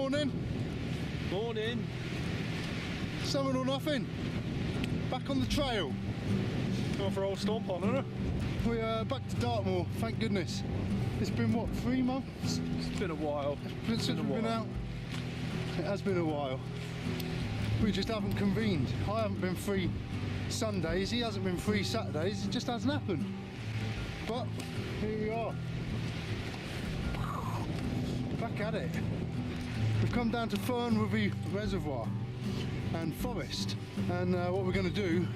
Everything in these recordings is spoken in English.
Morning. Morning. Something or nothing. Back on the trail. Going for old stomp on, isn't it? We're back to Dartmoor, thank goodness. It's been what, 3 months? It's been a while. Since we've been out. It has been a while. We just haven't convened. I haven't been free Sundays, he hasn't been free Saturdays, it just hasn't happened. But here we are. Back at it. We've come down to Fernworthy Reservoir and Forest, and what we're going to do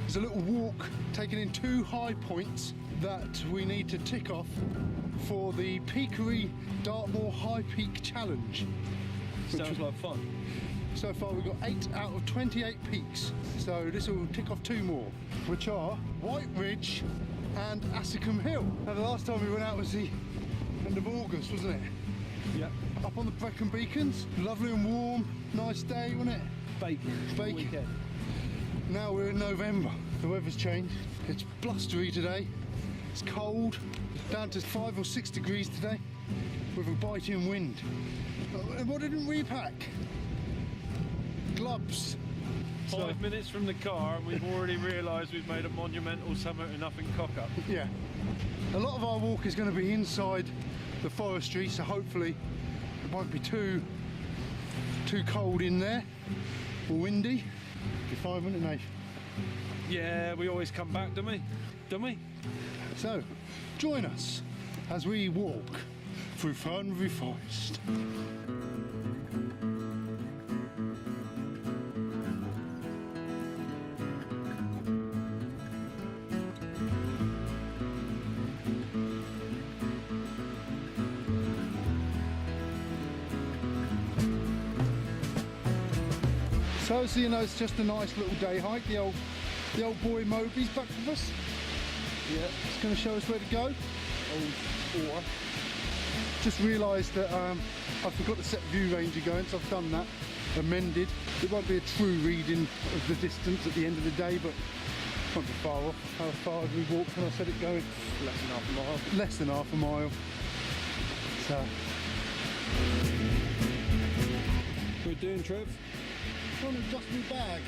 is a little walk taking in 2 high points that we need to tick off for the Peakery Dartmoor High Peak Challenge. Sounds like fun. So far we've got 8 out of 28 peaks, so this will tick off 2 more, which are White Ridge and Assycombe Hill. Now the last time we went out was the end of August, wasn't it? Yeah. Up on the Brecon Beacons, lovely and warm, nice day, wasn't it? Bacon. Weekend. Now we're in November, the weather's changed. It's blustery today, it's cold, down to 5 or 6 degrees today, with a biting wind. And what didn't we pack? Gloves. 5 minutes from the car and we've already realised we've made a monumental Something or Nothing cock up. Yeah. A lot of our walk is going to be inside the forestry, so hopefully it won't be too cold in there or windy. Be fine, wouldn't it, Nate? Yeah, we always come back, don't we? Don't we? So, join us as we walk through Fernworthy Forest. So you know, it's just a nice little day hike. The old boy Moby's back with us. Yeah. It's going to show us where to go. Or Just realised that I forgot to set view ranger going, so I've done that. Amended. It won't be a true reading of the distance at the end of the day, but it won't be far off. How far have we walked when I set it going? less than half a mile. Less than half a mile. So. What are we doing, Trev? I'm trying to adjust my bag.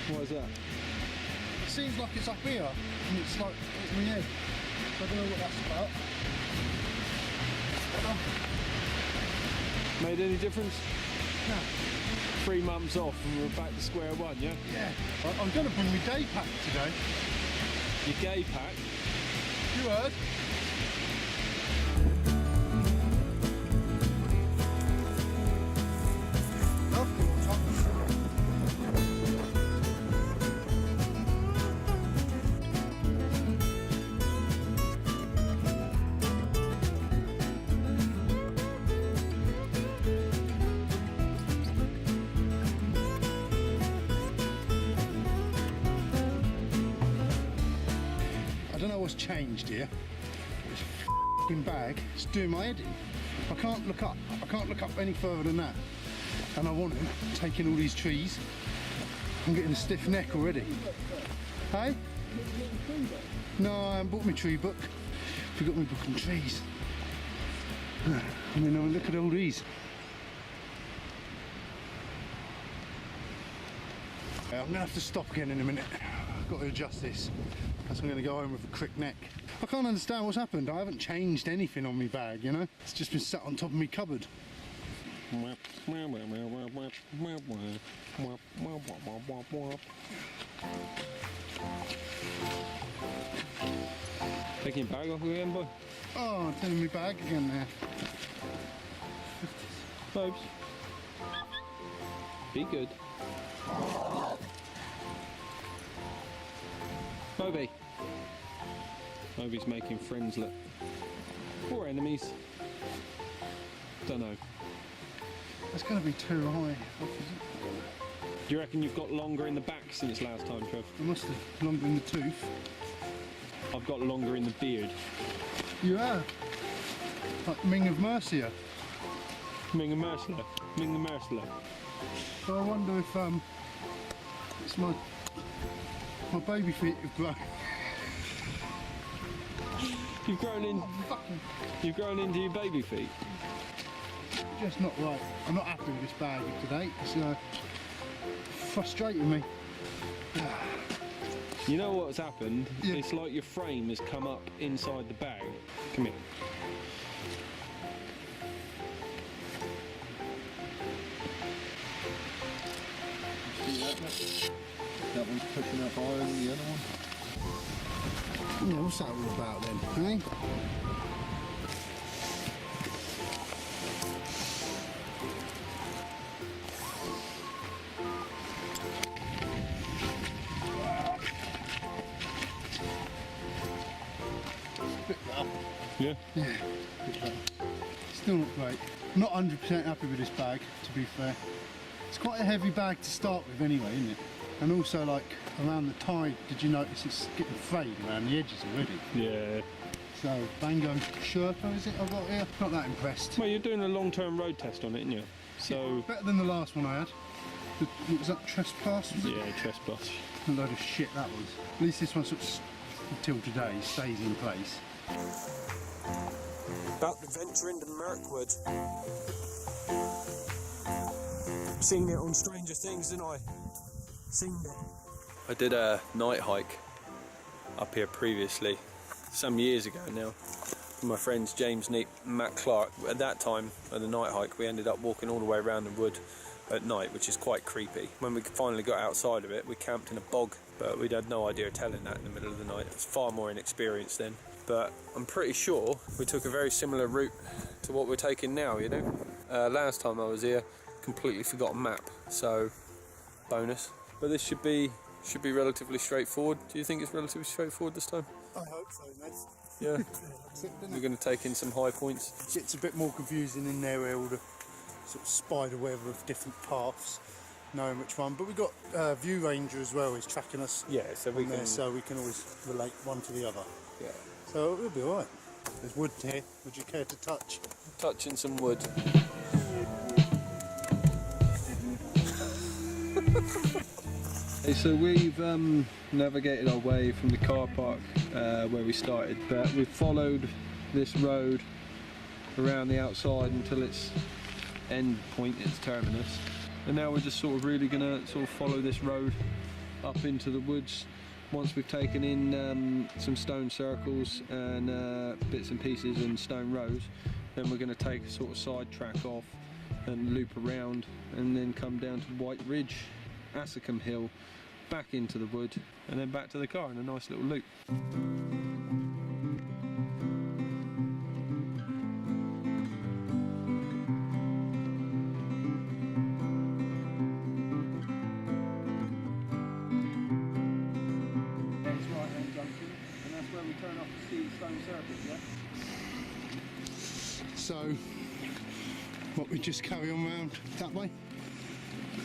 What is that? It seems like it's up here, and it's like, it's my head. I don't know what that's about. Made any difference? No. 3 months off and we're back to square one, yeah? Yeah. I'm going to bring my day pack today. Your gay pack? You heard? I don't know what's changed here. This f***ing bag is doing my head in. I can't look up. I can't look up any further than that. And I want to take in all these trees. I'm getting a stiff neck already. Hey? No, I haven't bought my tree book. Forgot my book on trees. I mean, look at all these. I'm going to have to stop again in a minute. I've got to adjust this. I'm going to go home with a crick neck. I can't understand what's happened. I haven't changed anything on my bag, you know? It's just been sat on top of my cupboard. Taking your bag off again, boy? Oh, I'm taking my bag again there. Bobes. Be good. Moby. Moby's making friends, look. Or enemies. Don't know. It's going to be too high. Do you reckon you've got longer in the back since last time, Trev? I must have longer in the tooth. I've got longer in the beard. You have? Like Ming of Mercia. Ming the Merciless. Ming the Merciless. So I wonder if it's my baby feet have grown. You've grown in. Fucking. You've grown into your baby feet. just not right. I'm not happy with this bag today. It's frustrating me. You know what's happened? Yeah. It's like your frame has come up inside the bag. Come here. See that, mate? That one's pushing up higher than the other one. Yeah, what's that all about then, eh? Yeah. Yeah. Still not great. I'm not 100% happy with this bag, to be fair. It's quite a heavy bag to start with anyway, isn't it? And also, like, around the tide, did you notice it's getting frayed around the edges already? Yeah. So, Bango Sherpa, is it I've got here? Not that impressed. Well, you're doing a long-term road test on it, aren't you? So. Better than the last one I had. What was that, Trespass? Was it? Yeah, trespass. A load of shit that was. At least this one sort of, until today, stays in place. About to venture into Mirkwood. Seen it on Stranger Things, didn't I? Seen it. I did a night hike up here previously, some years ago now, with my friends James, Nick, Matt Clark. At that time, on the night hike, we ended up walking all the way around the wood at night, which is quite creepy. When we finally got outside of it, we camped in a bog, but we'd had no idea of telling that in the middle of the night. It was far more inexperienced then. But I'm pretty sure we took a very similar route to what we're taking now, you know? Last time I was here, completely forgot a map, so bonus. But this should be relatively straightforward. Do you think it's relatively straightforward this time? I hope so, mate. Yeah. We're going to take in some high points. It's a bit more confusing in there where all the sort of spider web of different paths, knowing which one. But we've got View Ranger as well, is tracking us. Yeah, so we can. So we can always relate one to the other. Yeah. So it'll be alright. There's wood here. Would you care to touch? Touching some wood. So we've navigated our way from the car park where we started, but we've followed this road around the outside until its end point, its terminus, and now we're just sort of really going to sort of follow this road up into the woods. Once we've taken in some stone circles and bits and pieces and stone rows, then we're going to take a sort of side track off and loop around and then come down to White Ridge, Assycombe Hill, back into the wood and then back to the car in a nice little loop. Next right hand junction, and that's where we turn off to see the stone circles, yeah? So, what, we just carry on round that way?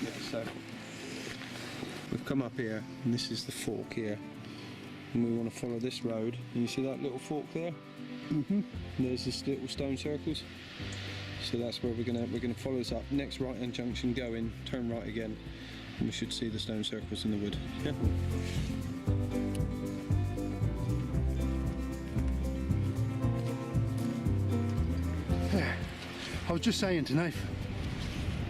Yeah, so we've come up here and this is the fork here, and we want to follow this road, and you see that little fork there? Mm-hmm. There's this little stone circles, so that's where we're gonna follow this up. Next right hand junction, go in, turn right again, and we should see the stone circles in the wood. Yeah. I was just saying to Nathan,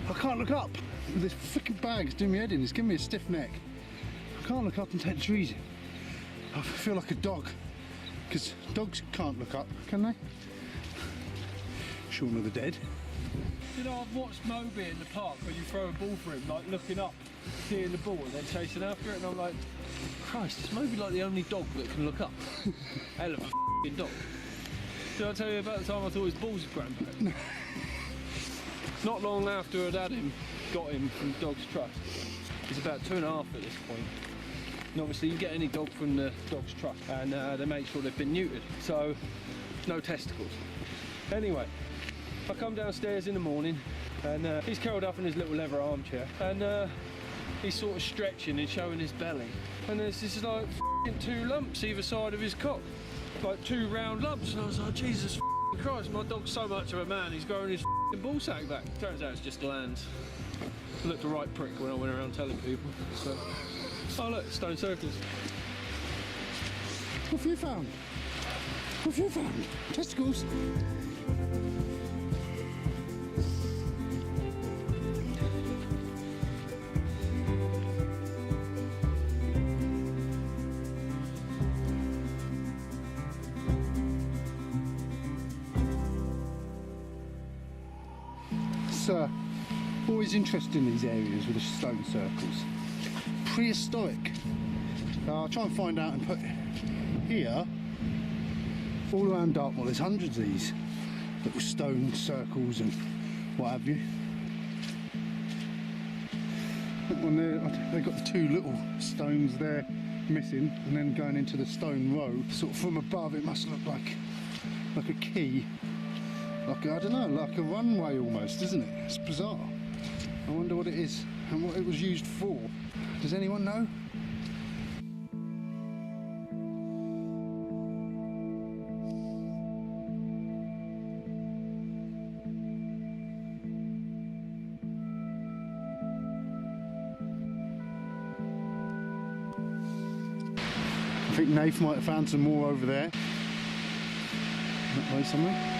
I can't look up. This freaking bag's doing me head in. It's giving me a stiff neck. I can't look up and take the trees in. I feel like a dog, because dogs can't look up, can they? Shaun of the Dead. You know, I've watched Moby in the park where you throw a ball for him, like looking up, seeing the ball and then chasing after it, and I'm like, Christ, is Moby like the only dog that can look up? Hell of a f***ing dog. Did I tell you about the time I thought his balls had grown back? No. Not long after I'd had him, got him from Dog's Trust. He's about 2.5 at this point. And obviously you get any dog from the Dog's Trust and they make sure they've been neutered. So, no testicles. Anyway, I come downstairs in the morning and he's curled up in his little leather armchair and he's sort of stretching and showing his belly. And there's this like f***ing 2 lumps either side of his cock. Like 2 round lumps, and I was like, Jesus Christ, my dog's so much of a man, he's growing his ball sack back. Turns out it's just glands. I looked a right prick when I went around telling people. So, oh look, stone circles. What have you found? What have you found? Testicles? Always interested in these areas with the stone circles. Prehistoric. I'll try and find out and put here, all around Dartmoor, there's hundreds of these little stone circles and what have you. That one there, they've got the two little stones there missing, and then going into the stone row. Sort of from above, it must look like a key, like I don't know, like a runway almost, isn't it? It's bizarre. I wonder what it is and what it was used for. Does anyone know? I think Nath might have found some more over there. That way somewhere.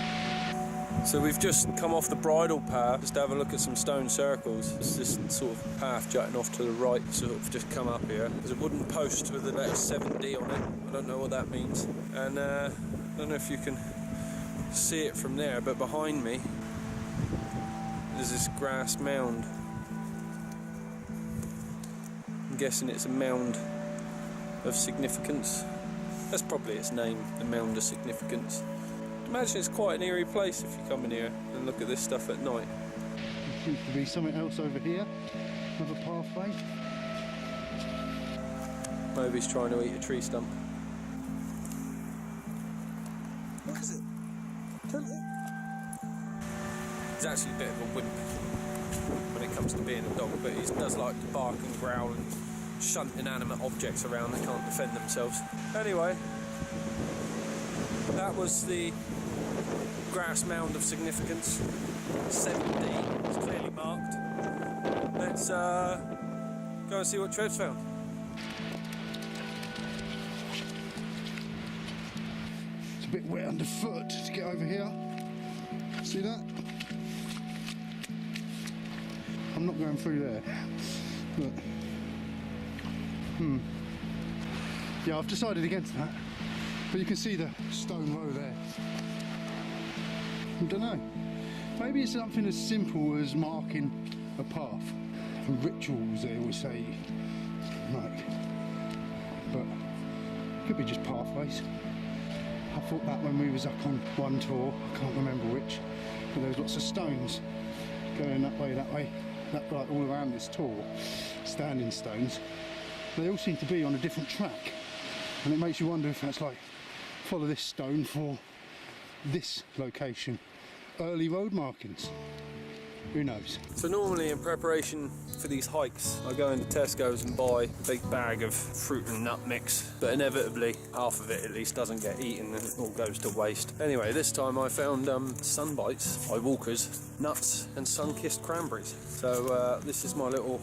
So we've just come off the bridle path just to have a look at some stone circles. It's this sort of path jutting off to the right, sort of just come up here. There's a wooden post with the letter 7D on it. I don't know what that means. And I don't know if you can see it from there, but behind me there's this grass mound. I'm guessing it's a mound of significance. That's probably its name, the Mound of Significance. Imagine it's quite an eerie place if you come in here and look at this stuff at night. There seems to be something else over here, another pathway. Moby's trying to eat a tree stump. What is it? Tell me. He's actually a bit of a wimp when it comes to being a dog, but he does like to bark and growl and shunt inanimate objects around that can't defend themselves. Anyway, that was the grass mound of significance. 7D, it's clearly marked. Let's go and see what Trev's found. It's a bit wet underfoot to get over here. See that? I'm not going through there. Look. Yeah, I've decided against that. But you can see the stone row there. I don't know. Maybe it's something as simple as marking a path. For rituals, they always say, like, but it could be just pathways. I thought that when we was up on one tour, I can't remember which, but there was lots of stones going that way, that like all around this tour, standing stones. They all seem to be on a different track, and it makes you wonder if that's like, follow this stone for this location. Early road markings. Who knows? So normally in preparation for these hikes, I go into Tesco's and buy a big bag of fruit and nut mix, but inevitably half of it at least doesn't get eaten and it all goes to waste. Anyway, this time I found Sunbites by Walker's, nuts and sun-kissed cranberries. So this is my little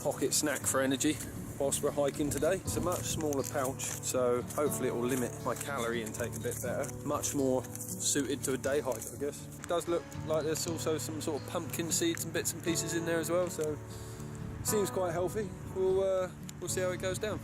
pocket snack for energy whilst we're hiking today. It's a much smaller pouch, so hopefully it will limit my calorie intake a bit better. Much more suited to a day hike, I guess. It does look like there's also some sort of pumpkin seeds and bits and pieces in there as well, so seems quite healthy. We'll see how it goes down.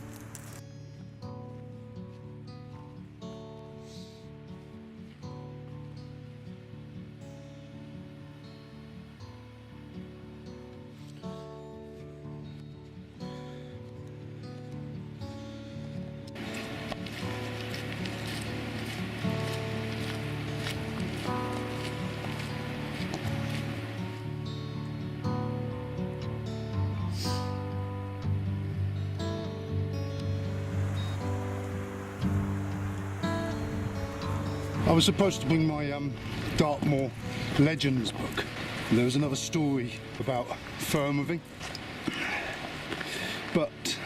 I was supposed to bring my Dartmoor Legends book. And there was another story about Fernworthy, but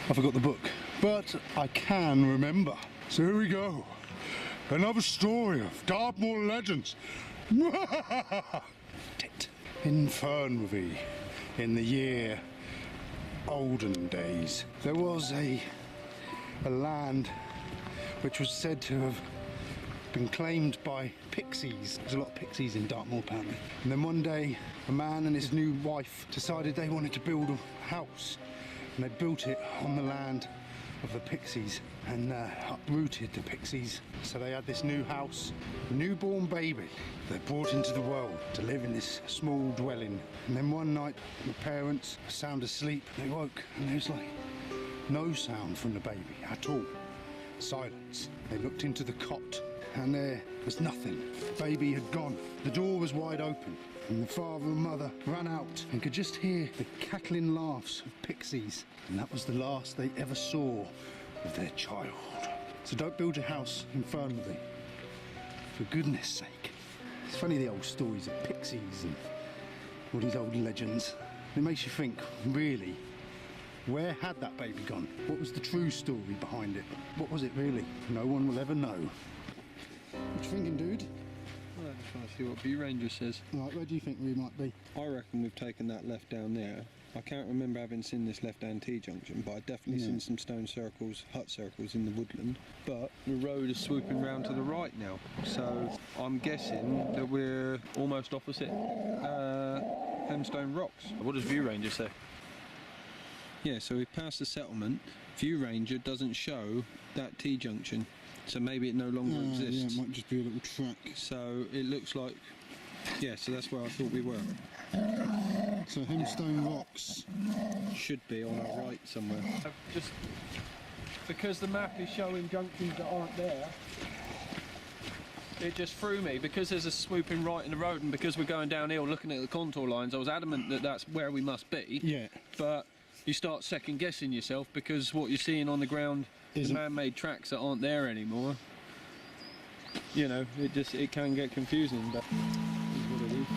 I forgot the book. But I can remember. So here we go. Another story of Dartmoor Legends. In Fernworthy, in the year olden days, there was a land which was said to have been claimed by pixies. There's a lot of pixies in Dartmoor apparently. And then one day a man and his new wife decided they wanted to build a house, and they built it on the land of the pixies and uprooted the pixies. So they had this new house, newborn baby they brought into the world to live in this small dwelling. And then one night, the parents were sound asleep. They woke and there was like no sound from the baby at all. Silence. They looked into the cot and there was nothing. The baby had gone. The door was wide open and the father and mother ran out and could just hear the cackling laughs of pixies. And that was the last they ever saw of their child. So don't build your house in Fernworthy, for goodness sake. It's funny, the old stories of pixies and all these old legends. It makes you think, really, where had that baby gone? What was the true story behind it? What was it really? No one will ever know. What you thinking, dude? I'm just trying to see what View Ranger says. Right, where do you think we might be? I reckon we've taken that left down there. I can't remember having seen this left-hand T-junction, but I've definitely seen some stone circles, hut circles in the woodland. But the road is swooping round to the right now, so I'm guessing that we're almost opposite Hemstone Rocks. What does View Ranger say? Yeah, so we've passed the settlement. View Ranger doesn't show that T-junction, so maybe it no longer exists. Yeah, it might just be a little track. So it looks like, yeah, so that's where I thought we were. So Hemstone Rocks Should be on our right somewhere. Just because the map is showing junctions that aren't there, it just threw me. Because there's a swooping right in the road and because we're going downhill looking at the contour lines, I was adamant that that's where we must be. Yeah. But you start second guessing yourself because what you're seeing on the ground is man-made tracks that aren't there anymore. You know, it can get confusing, but it's what it is.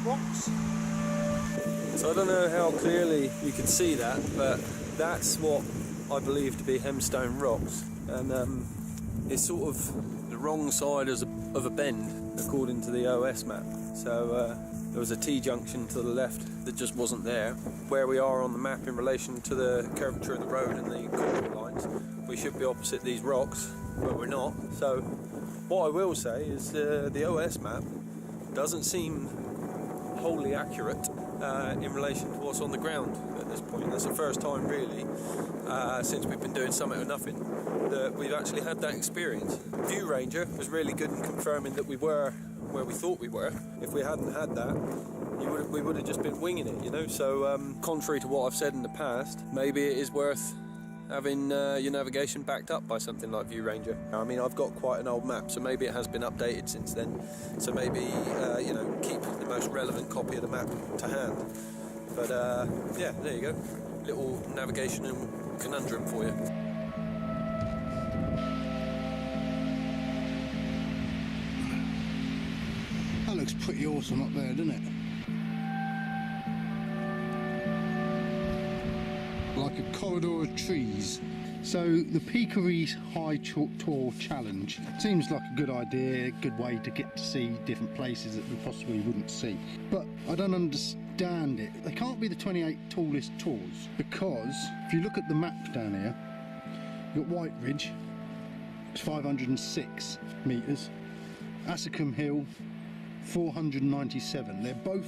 Rocks. So I don't know how clearly you can see that, but that's what I believe to be Hemstone Rocks, and it's sort of the wrong side of a bend according to the OS map. So there was a T-junction to the left that just wasn't there. Where we are on the map in relation to the curvature of the road and the contour lines, we should be opposite these rocks, but we're not. So what I will say is the OS map doesn't seem wholly accurate in relation to what's on the ground at this point. That's the first time really since we've been doing Summit or Nothing that we've actually had that experience. View Ranger was really good in confirming that we were where we thought we were. If we hadn't had that, we would have just been winging it, you know. So contrary to what I've said in the past, maybe it is worth having your navigation backed up by something like View Ranger. I mean, I've got quite an old map, so maybe it has been updated since then. So maybe, you know, keep the most relevant copy of the map to hand. But yeah, there you go. Little navigation and conundrum for you. That looks pretty awesome up there, doesn't it? Like a corridor of trees. So the Peakery High Tors Challenge seems like a good idea, a good way to get to see different places that we possibly wouldn't see. But I don't understand it. They can't be the 28 tallest tours, because if you look at the map down here, you've got White Ridge, it's 506 metres, Assycombe Hill, 497. They're both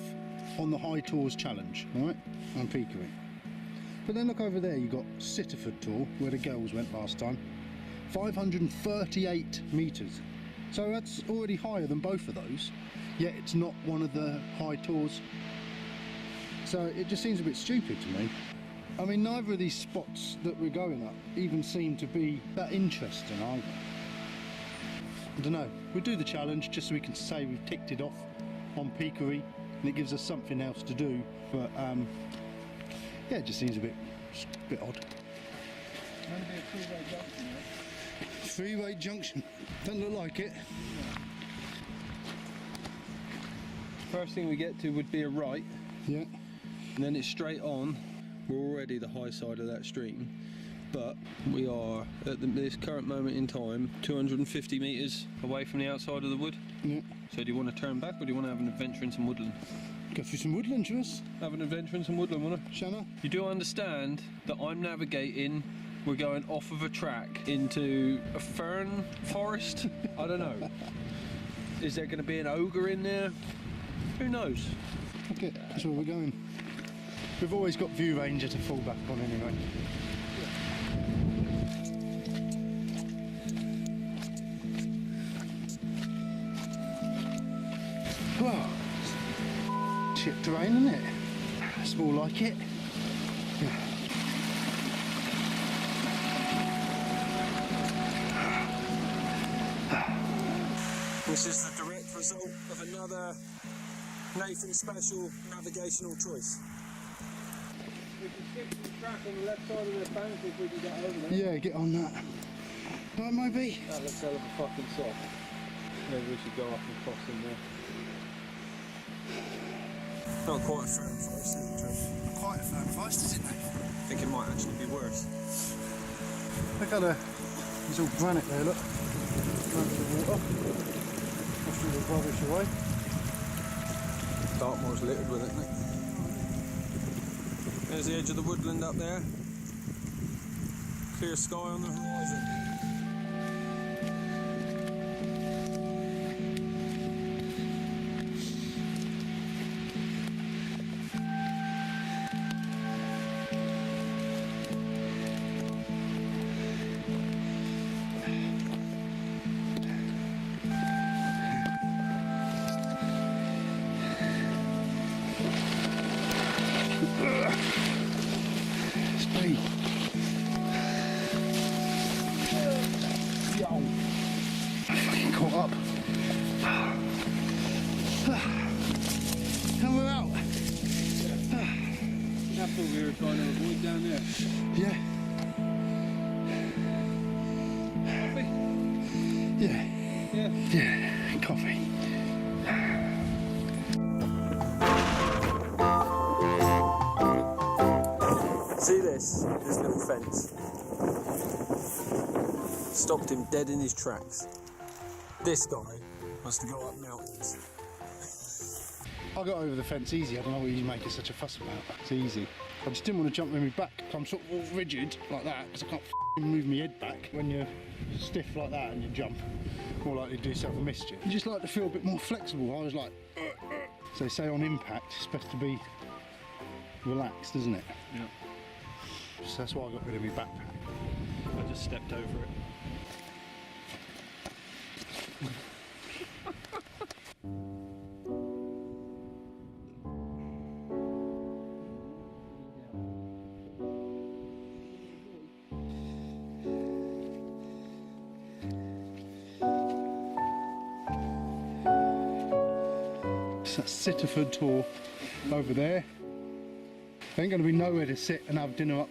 on the High Tors Challenge, right, on Peakery. But then look over there, you've got Sitterford Tor, where the girls went last time, 538 metres. So that's already higher than both of those, yet it's not one of the High Tors. So it just seems a bit stupid to me. I mean, neither of these spots that we're going up even seem to be that interesting either. I don't know, we'll do the challenge just so we can say we've ticked it off on Peakery and it gives us something else to do, but yeah, it just seems a bit odd. Going to be a three-way junction, right? Three-way junction, doesn't look like it. First thing we get to would be a right, Yeah. and then it's straight on. We're already the high side of that stream, but we are at this current moment in time 250 metres away from the outside of the wood. Yeah. So do you want to turn back, or do you want to have an adventure in some woodland? Go through some woodland, Tris. Have an adventure in some woodland, wanna? Shanna? You do understand that I'm navigating, we're going off of a track into a fern forest? I don't know. Is there going to be an ogre in there? Who knows? Okay, that's where we're going. We've always got View Ranger to fall back on anyway. Well, shit terrain, isn't it? It's more like it. Yeah. This is the direct result of another Nathan special navigational choice. We can stick to the track on the left side of the bank if we can get over there. Yeah, get on that. Right, Moby? That looks hell of a fucking soft. Maybe we should go up and cross in there. Not quite a fern forest, is it, Trev? Quite a fern forest, isn't it? I think it might actually be worse. Look at there's all granite there, look. Under the water. Washing the rubbish away. Dartmoor's littered with it, isn't it? There's the edge of the woodland up there. Clear sky on the horizon. Speed. Yo. I fucking caught up. And we're out. That's what we were trying to avoid down there. Yeah. Coffee? Yeah. Yeah. Yeah. Coffee. See this little fence? Stopped him dead in his tracks. This guy wants to go up mountains. I got over the fence easy. I don't know what you're making such a fuss about. It's easy. I just didn't want to jump with my back. I'm sort of all rigid like that because I can't move my head back. When you're stiff like that and you jump, more likely to do yourself a mischief. You just like to feel a bit more flexible. I was like, So they say on impact it's best to be relaxed, isn't it? Yeah. So that's why I got rid of my backpack. I just stepped over it. So that's Sitterford Tor over there. There ain't going to be nowhere to sit and have dinner up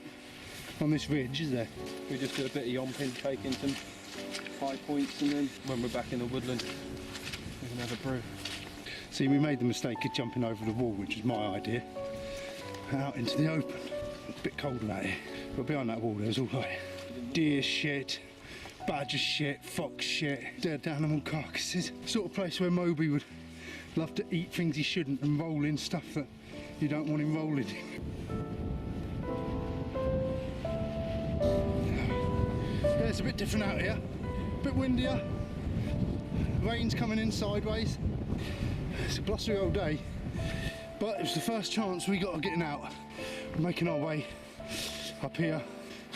on this ridge, is there? We just do a bit of yomping, taking some high points, and then when we're back in the woodland, we can have a brew. See, we made the mistake of jumping over the wall, which was my idea, out into the open. It's a bit colder out here, but behind that wall there was all like deer shit, badger shit, fox shit, dead animal carcasses. Sort of place where Moby would love to eat things he shouldn't and roll in stuff that you don't want him rolling in. Yeah, it's a bit different out here. A bit windier. Rain's coming in sideways. It's a blustery old day, but it was the first chance we got of getting out. We're making our way up here,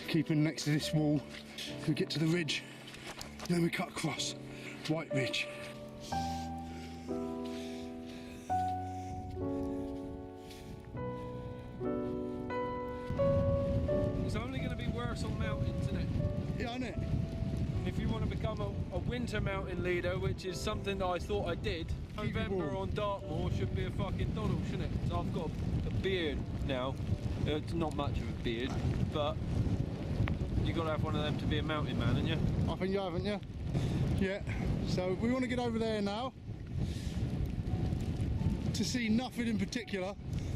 keeping next to this wall. We get to the ridge, and then we cut across White Ridge. It's only going to be worse on mountains, isn't it? Yeah, isn't it? If you want to become a winter mountain leader, which is something that I thought I did, Keep it November warm. on Dartmoor should be a fucking doddle, shouldn't it? So I've got a beard now. It's not much of a beard, but you've got to have one of them to be a mountain man, haven't you? I think you haven't, you? Yeah. So we want to get over there now to see nothing in particular,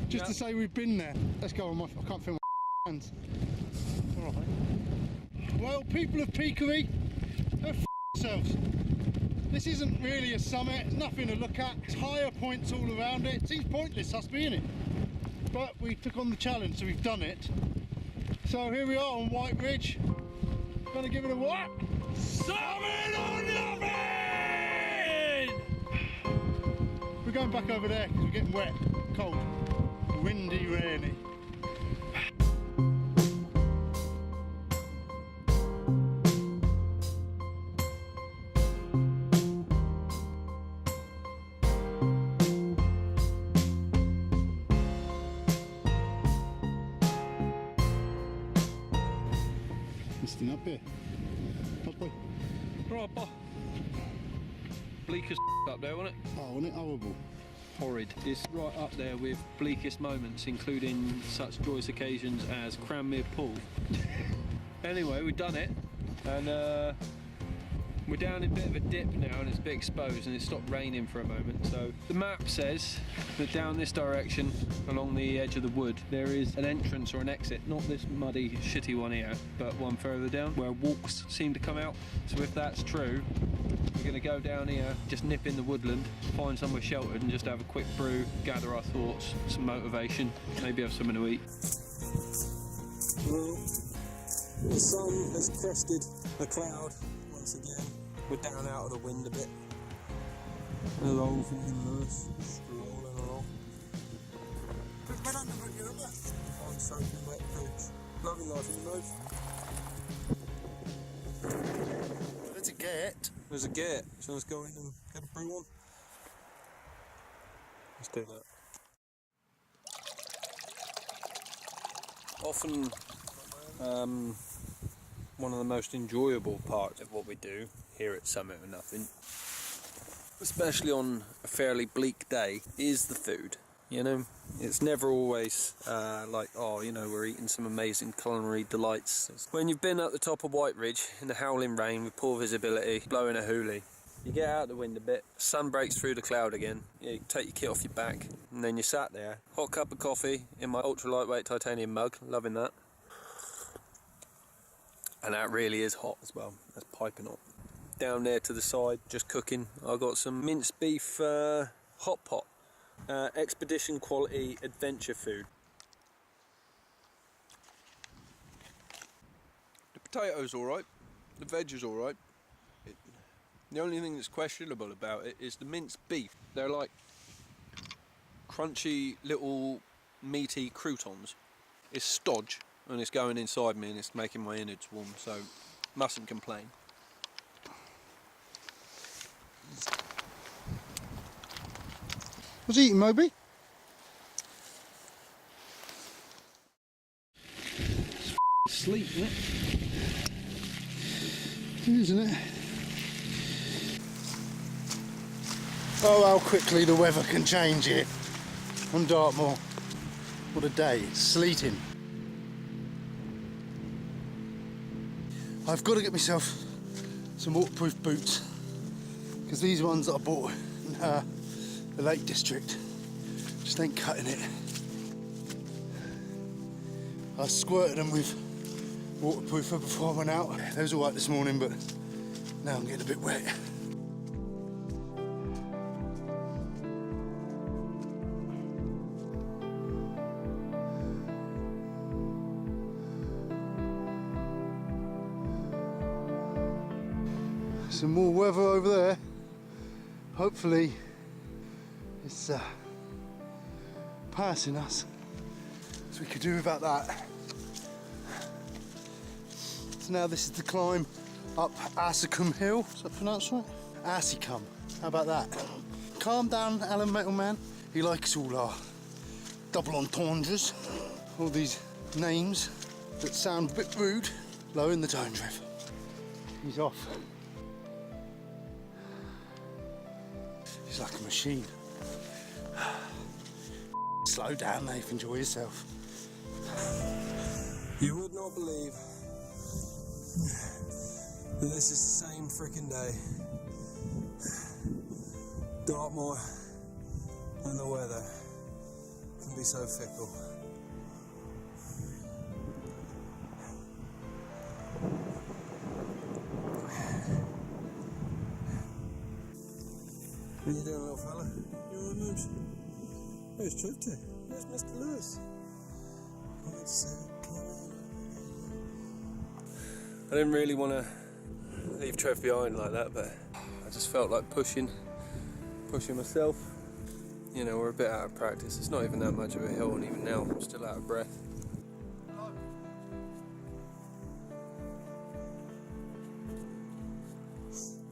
just to say we've been there. Let's go on. I can't feel my hands. All right. Well, people of Peakery, go f yourselves. This isn't really a summit, it's nothing to look at. It's higher points all around it. It seems pointless us being it. But we took on the challenge, so we've done it. So here we are on White Ridge. Gonna give it a what? Summit or nothing! We're going back over there because we're getting wet, cold, windy, rainy. Up here. Proper. Bleakest up there, wasn't it? Oh, wasn't it horrible? Horrid. It's right up there with bleakest moments, including such joyous occasions as Cranmere Pool. Anyway, we've done it, and we're down in a bit of a dip now, and it's a bit exposed, and it stopped raining for a moment. So the map says that down this direction, along the edge of the wood, there is an entrance or an exit, not this muddy, shitty one here, but one further down, where walks seem to come out. So if that's true, we're going to go down here, just nip in the woodland, find somewhere sheltered, and just have a quick brew, gather our thoughts, some motivation, maybe have something to eat. Well, the sun has crested a cloud once again. We're down out of the wind a bit. Hello from the universe, strolling along. I'm soaking wet bridge. Loving life in the move. There's a gate. There's a gate, so let's go in and get a brew on. Let's do that. Often, one of the most enjoyable parts of what we do here at Summit or Nothing, especially on a fairly bleak day, is the food. You know, it's never always like, oh, you know, we're eating some amazing culinary delights. When you've been at the top of White Ridge in the howling rain with poor visibility, blowing a hoolie, you get out the wind a bit, sun breaks through the cloud again, you take your kit off your back, and then you're sat there, hot cup of coffee in my ultra lightweight titanium mug, loving that. And that really is hot as well, that's piping hot. Down there to the side, just cooking, I've got some minced beef hot pot. Expedition quality adventure food. The potato's alright, the veg is alright. The only thing that's questionable about it is the minced beef. They're like crunchy little meaty croutons. It's stodge and it's going inside me and it's making my innards warm, so mustn't complain. What's eating, Moby? It's sleep, isn't it? It is, isn't it? Oh, how quickly the weather can change here on Dartmoor. What a day, it's sleeting. I've got to get myself some waterproof boots, because these ones that I bought in the Lake District just ain't cutting it. I squirted them with waterproofer before I went out. They was alright this morning, but now I'm getting a bit wet. Some more weather over there. Hopefully it's passing us, so we could do without that. So now this is the climb up Assycombe Hill. Is that pronounced right? Assycombe. How about that? Calm down, Alan Metal Man. He likes all our double entendres, all these names that sound a bit rude. Low in the tone, Trev. He's off. He's like a machine. Slow down, Nath, enjoy yourself. You would not believe that this is the same frickin' day. Dartmoor and the weather can be so fickle. How you doing, little fella? You alright, Mooch? Where's Trev to? Where's Mr. Lewis? I didn't really want to leave Trev behind like that, but I just felt like pushing myself. You know, we're a bit out of practice. It's not even that much of a hill, and even now I'm still out of breath.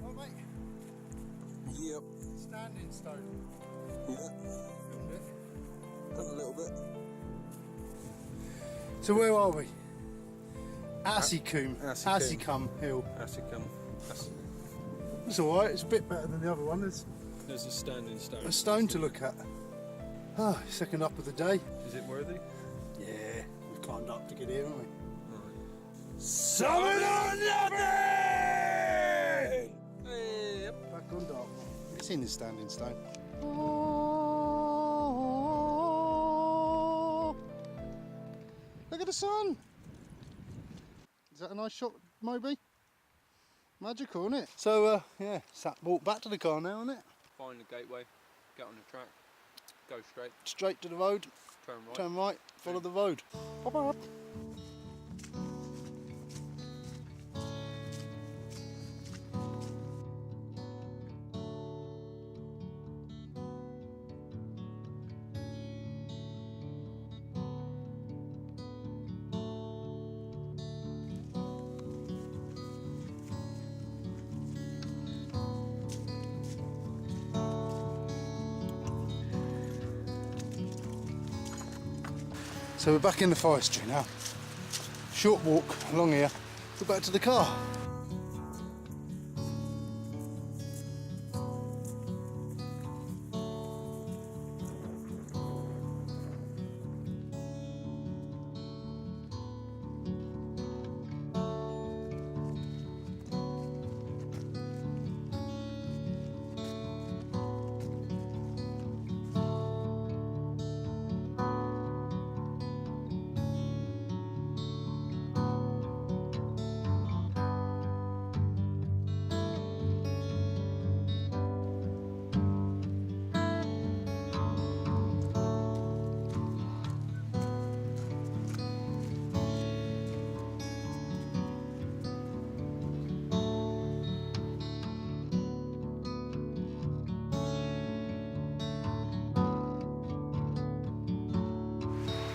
Oh, mate. Yep. Standing stone. Yeah. Done a little bit. So where are we? Assycombe. Assycombe Hill. Assycombe. It's alright, it's a bit better than the other one. There's There's a standing stone. a stone to look at. Ah, second up of the day. Is it worthy? Yeah, we've climbed up to get here, haven't we? Right. Summon on nothing! Yep. Back on Dartmoor. It's in the standing stone. Look at the sun! Is that a nice shot, Moby? Magical, isn't it? So, yeah, walk back to the car now, isn't it? Find the gateway, get on the track, go straight, Straight to the road, turn right, follow the road. Pop up. So we're back in the forestry now. Short walk along here, we're back to the car.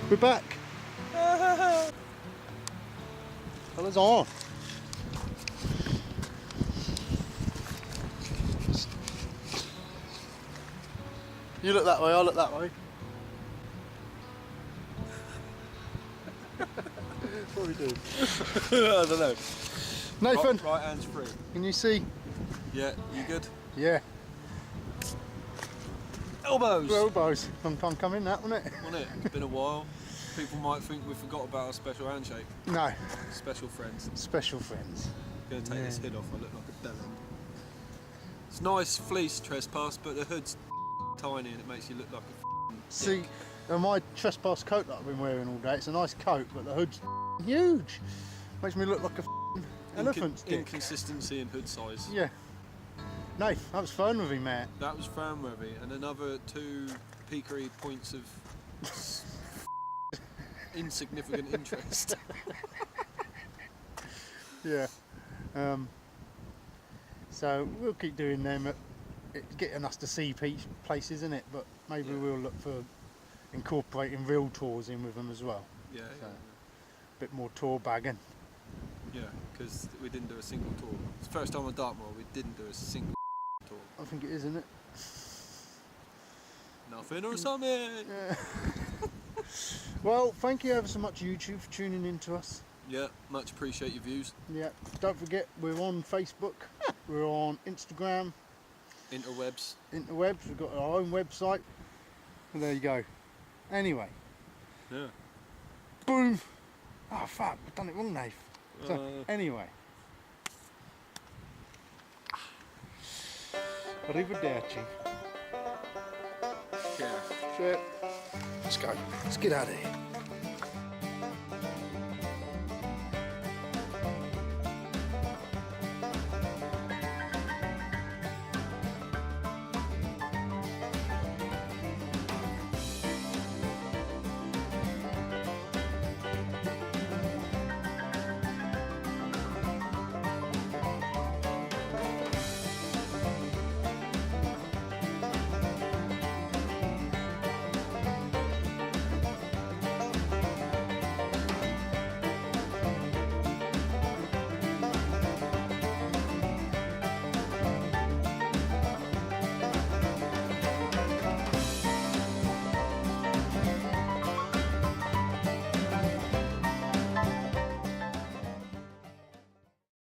We're back. Colours on. You look that way, I'll look that way. What are we doing? I don't know. Nathan, Right hand's free. can you see? Yeah, you good? Yeah. Elbows! Elbows. Long time coming, that, wasn't it? Wasn't it? It's been a while. People might think we forgot about our special handshake. No. Special friends. Special friends. Gonna take this hood off, I look like a devil. It's nice fleece trespass, but the hood's tiny and it makes you look like a See, my trespass coat that I've been wearing all day, it's a nice coat, but the hood's huge. Makes me look like a elephant's dick. Inconsistency in hood size. Yeah. Nath, that was Fernworthy, mate. That was Fernworthy, and another 2 peakery points of insignificant interest. Yeah. So we'll keep doing them. It's getting us to see places, isn't it? But maybe we'll look for incorporating real tours in with them as well. Yeah, So, a bit more tour bagging. yeah, because we didn't do a single tour. It's the first time on Dartmoor we didn't do a single tour. I think it is, isn't it? Nothing or something. Yeah. Well, thank you ever so much, YouTube, for tuning in to us. Yeah, much appreciate your views. Yeah, don't forget we're on Facebook, we're on Instagram, Interwebs. interwebs, we've got our own website. And there you go. Anyway, Yeah. boom! Oh fuck, I've done it wrong, Nath. So, anyway. Arrivederci. Yeah. Shit. Let's go. Let's get out of here.